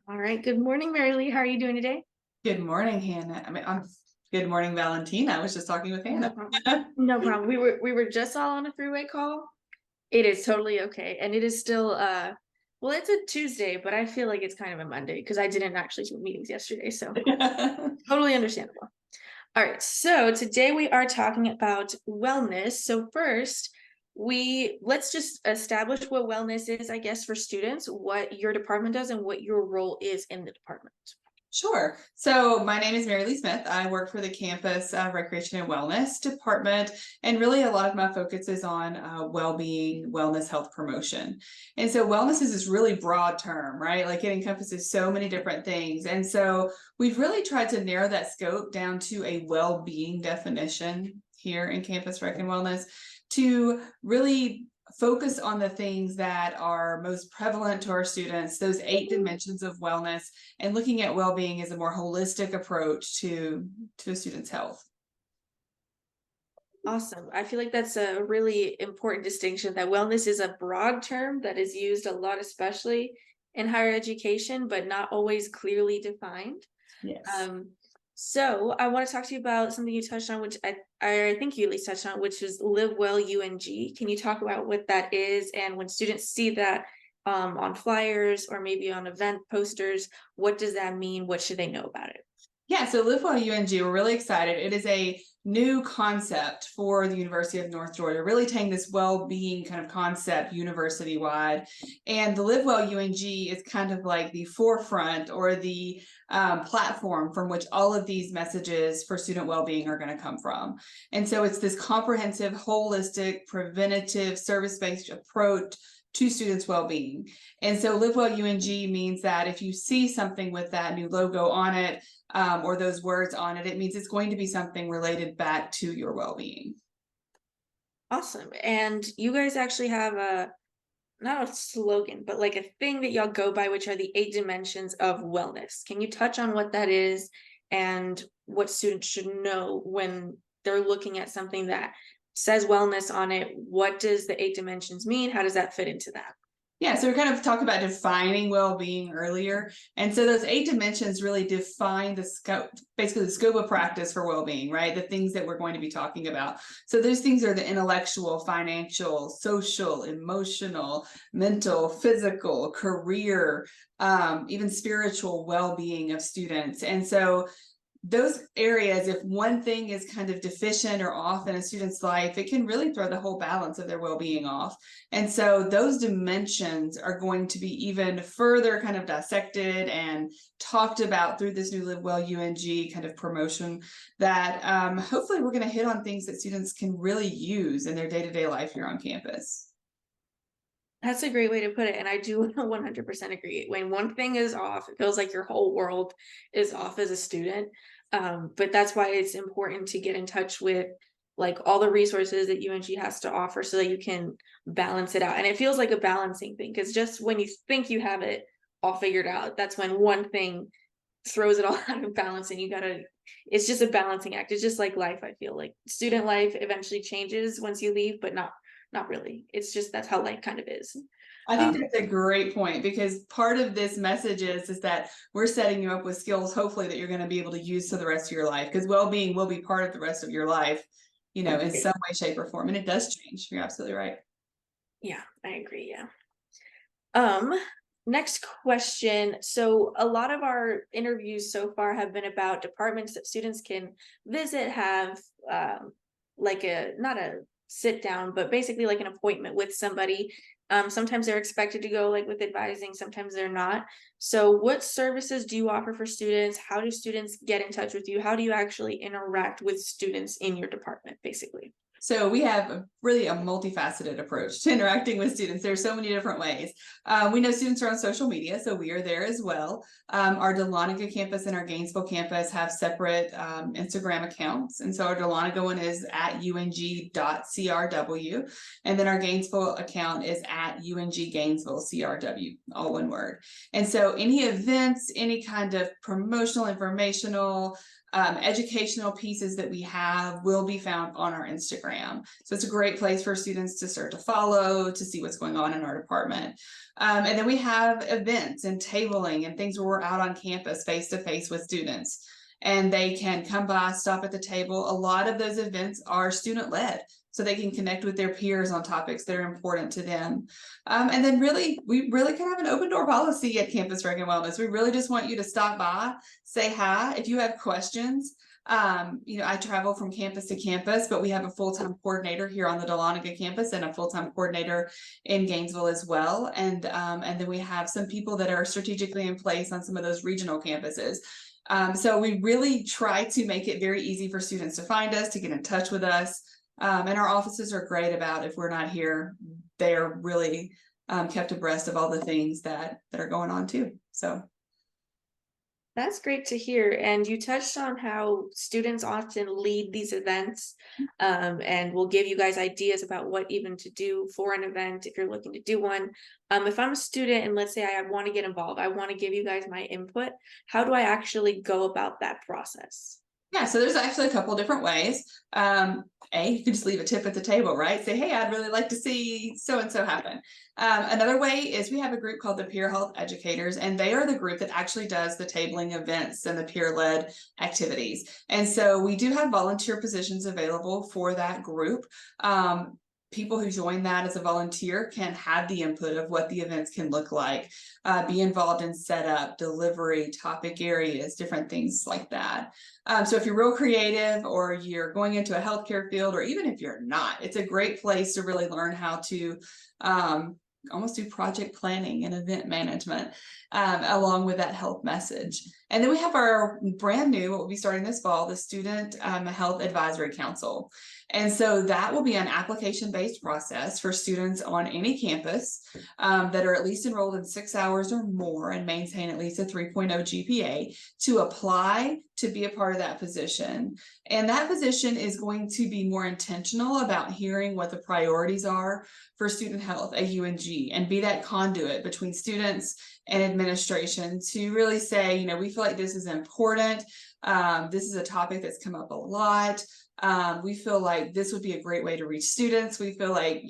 All right. Good morning, Mary Lee. How are you doing today? Good morning, Hannah. Good morning, Valentina. I was just talking with No Hannah. problem. No problem. We were just all on a three-way call. It is totally okay. And it is still well, it's a Tuesday, but I feel like it's kind of a Monday because I didn't actually do meetings yesterday, so totally understandable. All right. So today we are talking about wellness. So first, we let's just establish what wellness is, I guess, for students, what your department does and what your role is in the department. Sure. So my name is Mary Lee Smith. I work for the campus Recreation and Wellness Department, and really a lot of my focus is on well-being, wellness, health promotion. And so wellness is this really broad term, right? Like it encompasses so many different things. And so we've really tried to narrow that scope down to a well-being definition here in Campus Rec and Wellness to really focus on the things that are most prevalent to our students, those 8 dimensions of wellness, and looking at well-being as a more holistic approach to a student's health. Awesome. I feel like that's a really important distinction that wellness is a broad term that is used a lot, especially in higher education, but not always clearly defined. Yes. Um, so I want to talk to you about something you touched on, which I think you at least touched on, which is Live Well UNG. Can you talk about what that is? And when students see that on flyers or maybe on event posters, what does that mean? What should they know about it? Yeah, so Live Well UNG, we're really excited. It is a new concept for the University of North Georgia, really taking this well-being kind of concept university-wide. And the Live Well UNG is kind of like the forefront or the platform from which all of these messages for student well-being are going to come from. And so it's this comprehensive, holistic, preventative, service-based approach to students' well-being. And so Live Well UNG means that if you see something with that new logo on it, or those words on it, it means it's going to be something related back to your well-being. Awesome. And you guys actually have a not a slogan, but like a thing that y'all go by, which are the 8 dimensions of wellness. Can you touch on what that is and what students should know when they're looking at something that says wellness on it? What does the 8 dimensions mean? How does that fit into that? Yeah, so we kind of talked about defining well-being earlier. And so those 8 dimensions really define the scope, basically the scope of practice for well-being, right? The things that we're going to be talking about. So those things are the intellectual, financial, social, emotional, mental, physical, career, even spiritual well-being of students. And so those areas, if one thing is kind of deficient or off in a student's life, it can really throw the whole balance of their well-being off. And so those dimensions are going to be even further kind of dissected and talked about through this new Live Well UNG kind of promotion that hopefully we're going to hit on things that students can really use in their day-to-day life here on campus. That's a great way to put it. And I do 100% agree. When one thing is off, it feels like your whole world is off as a student. But that's why it's important to get in touch with like all the resources that UNG has to offer so that you can balance it out. And it feels like a balancing thing because just when you think you have it all figured out, that's when one thing throws it all out of balance and you gotta, it's just a balancing act. It's just like life. I feel like student life eventually changes once you leave, but not really. It's just that's how life kind of is. I think Um, that's a great point because part of this message is that we're setting you up with skills, hopefully, that you're going to be able to use for the rest of your life because well-being will be part of the rest of your life, in some way, shape, or form. And it does change. You're absolutely right. yeah, I agree. Yeah. Um, Next question. So a lot of our interviews so far have been about departments that students can visit, have like a not a sit down, but basically like an appointment with somebody. Sometimes they're expected to go like with advising, sometimes they're not. So what services do you offer for students? How do students get in touch with you? How do you actually interact with students in your department, basically? So we have really a multifaceted approach to interacting with students. There's so many different ways. We know students are on social media, so we are there as well. Our Dahlonega campus and our Gainesville campus have separate Instagram accounts. And so our Dahlonega one is at ung.crw. And then our Gainesville account is at UNG Gainesville CRW, all one word. And so any events, any kind of promotional, informational, educational pieces that we have will be found on our Instagram. So it's a great place for students to start to follow, to see what's going on in our department. And then we have events and tabling and things where we're out on campus face to face with students. And they can come by, stop at the table. A lot of those events are student led, so they can connect with their peers on topics that are important to them. And then we really kind of have an open door policy at Campus Rec and Wellness. We really just want you to stop by, say hi. If you have questions, I travel from campus to campus, but we have a full-time coordinator here on the Dahlonega campus and a full-time coordinator in Gainesville as well. And then we have some people that are strategically in place on some of those regional campuses. So we really try to make it very easy for students to find us, to get in touch with us. And our offices are great about if we're not here, they are really kept abreast of all the things that are going on too. So That's great to hear. And you touched on how students often lead these events, and will give you guys ideas about what even to do for an event if you're looking to do one. If I'm a student and let's say I want to get involved, I want to give you guys my input, how do I actually go about that process? yeah, so there's actually a couple different ways. You could just leave a tip at the table, right? Say, hey, I'd really like to see so and so happen. Another way is we have a group called the Peer Health Educators, and they are the group that actually does the tabling events and the peer-led activities. And so we do have volunteer positions available for that group. People who join that as a volunteer can have the input of what the events can look like, be involved in setup, delivery, topic areas, different things like that. So if you're real creative or you're going into a healthcare field, or even if you're not, it's a great place to really learn how to almost do project planning and event management along with that health message. And then we have our brand new, what will be starting this fall, the Student Health Advisory Council. And so that will be an application-based process for students on any campus that are at least enrolled in 6 hours or more and maintain at least a 3.0 GPA to apply to be a part of that position. And that position is going to be more intentional about hearing what the priorities are for student health at UNG and be that conduit between students and administration to really say, we feel like this is important. This is a topic that's come up a lot. We feel like this would be a great way to reach students. We feel like,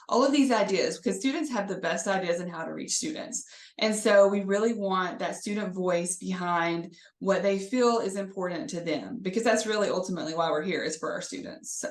all of these ideas, because students have the best ideas on how to reach students. And so we really want that student voice behind what they feel is important to them, because that's really ultimately why we're here, is for our students. So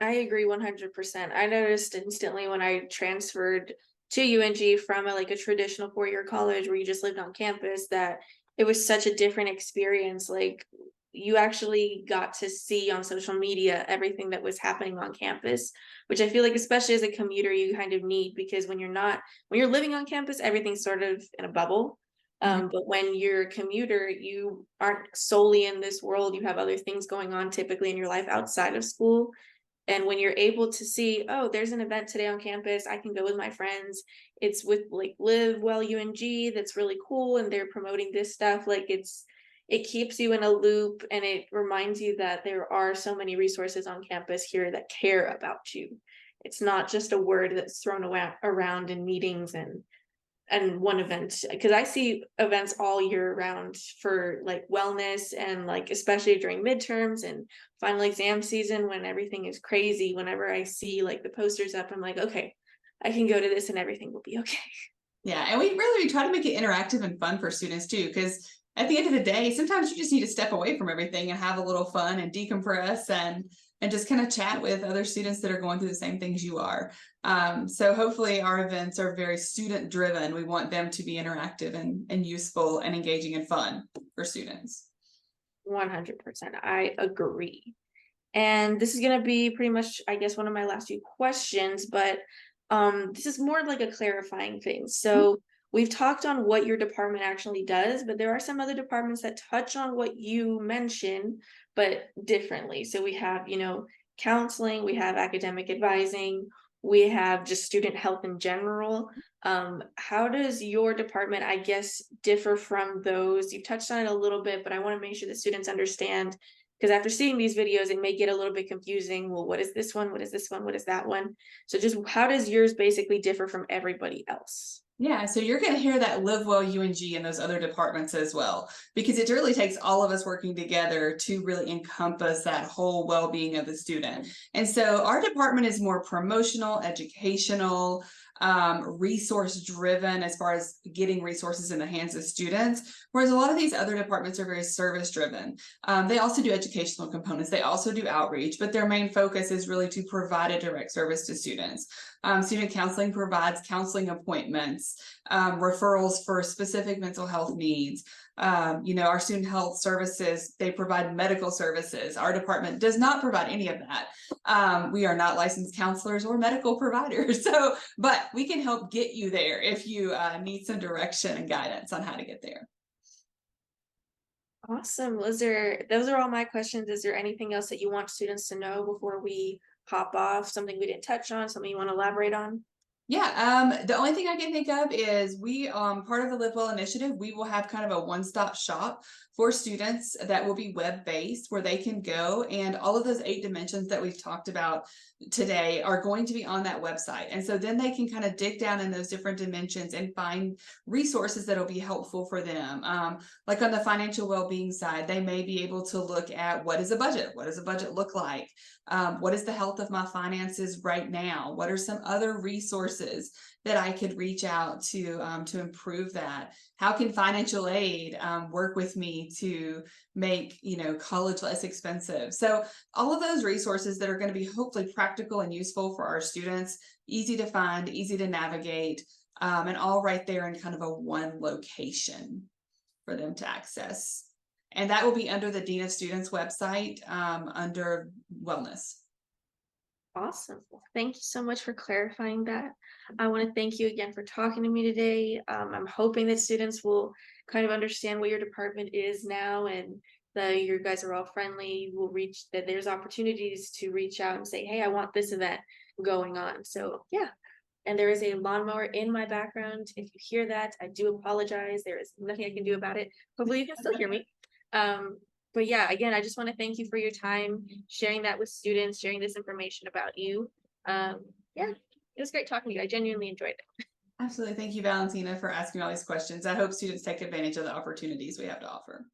I agree 100%. I noticed instantly when I transferred to UNG from a traditional 4-year college where you just lived on campus, that it was such a different experience. Like, you actually got to see on social media everything that was happening on campus, which I feel like, especially as a commuter, you kind of need, because when you're living on campus, everything's sort of in a bubble. But when you're a commuter, you aren't solely in this world. You have other things going on typically in your life outside of school. And when you're able to see, oh, there's an event today on campus, I can go with my friends. It's with Live Well UNG, that's really cool, and they're promoting this stuff. It keeps you in a loop, and it reminds you that there are so many resources on campus here that care about you. It's not just a word that's thrown around in meetings and one event, because I see events all year round for wellness, and especially during midterms and final exam season when everything is crazy. Whenever I see the posters up, I'm like, okay, I can go to this and everything will be okay. yeah, and we try to make it interactive and fun for students too, because at the end of the day, sometimes you just need to step away from everything and have a little fun and decompress and just kind of chat with other students that are going through the same things you are. So hopefully our events are very student driven. We want them to be interactive and useful and engaging and fun for students. 100%. I agree. And this is going to be pretty much, I guess, one of my last few questions, but this is more like a clarifying thing. So we've talked on what your department actually does, but there are some other departments that touch on what you mentioned, but differently. So we have, counseling, we have academic advising, we have just student health in general. How does your department, I guess, differ from those? You've touched on it a little bit, but I want to make sure that students understand, because after seeing these videos, it may get a little bit confusing. Well, what is this one? What is this one? What is that one? So just how does yours basically differ from everybody else? Yeah, so you're going to hear that Live Well UNG and those other departments as well, because it really takes all of us working together to really encompass that whole well-being of the student. And so our department is more promotional, educational, resource driven as far as getting resources in the hands of students, whereas a lot of these other departments are very service driven. They also do educational components, they also do outreach, but their main focus is really to provide a direct service to students. Student counseling provides counseling appointments, referrals for specific mental health needs. Our student health services, they provide medical services. Our department does not provide any of that. We are not licensed counselors or medical providers. But we can help get you there if you need some direction and guidance on how to get there. Awesome. Those are all my questions. Is there anything else that you want students to know before we hop off? Something we didn't touch on, something you want to elaborate on? Yeah, the only thing I can think of is we part of the Live Well initiative, we will have kind of a one-stop shop for students that will be web-based where they can go, and all of those 8 dimensions that we've talked about today are going to be on that website. And so then they can kind of dig down in those different dimensions and find resources that'll be helpful for them. Like on the financial well-being side, they may be able to look at what is a budget? What does a budget look like? What is the health of my finances right now? What are some other resources that I could reach out to improve that? How can financial aid work with me to make college less expensive? So all of those resources that are going to be hopefully practical and useful for our students, easy to find, easy to navigate, and all right there in kind of a one location for them to access. And that will be under the Dean of Students website under wellness. Awesome. Well, thank you so much for clarifying that. I want to thank you again for talking to me today. I'm hoping that students will kind of understand what your department is now, and that you guys are all friendly. That there's opportunities to reach out and say, hey, I want this event going on. So yeah. And there is a lawnmower in my background. If you hear that, I do apologize. There is nothing I can do about it. Hopefully you can still hear me. But yeah, again, I just want to thank you for your time, sharing that with students, sharing this information about you. Yeah, it was great talking to you. I genuinely enjoyed it. Absolutely. Thank you, Valentina, for asking all these questions. I hope students take advantage of the opportunities we have to offer.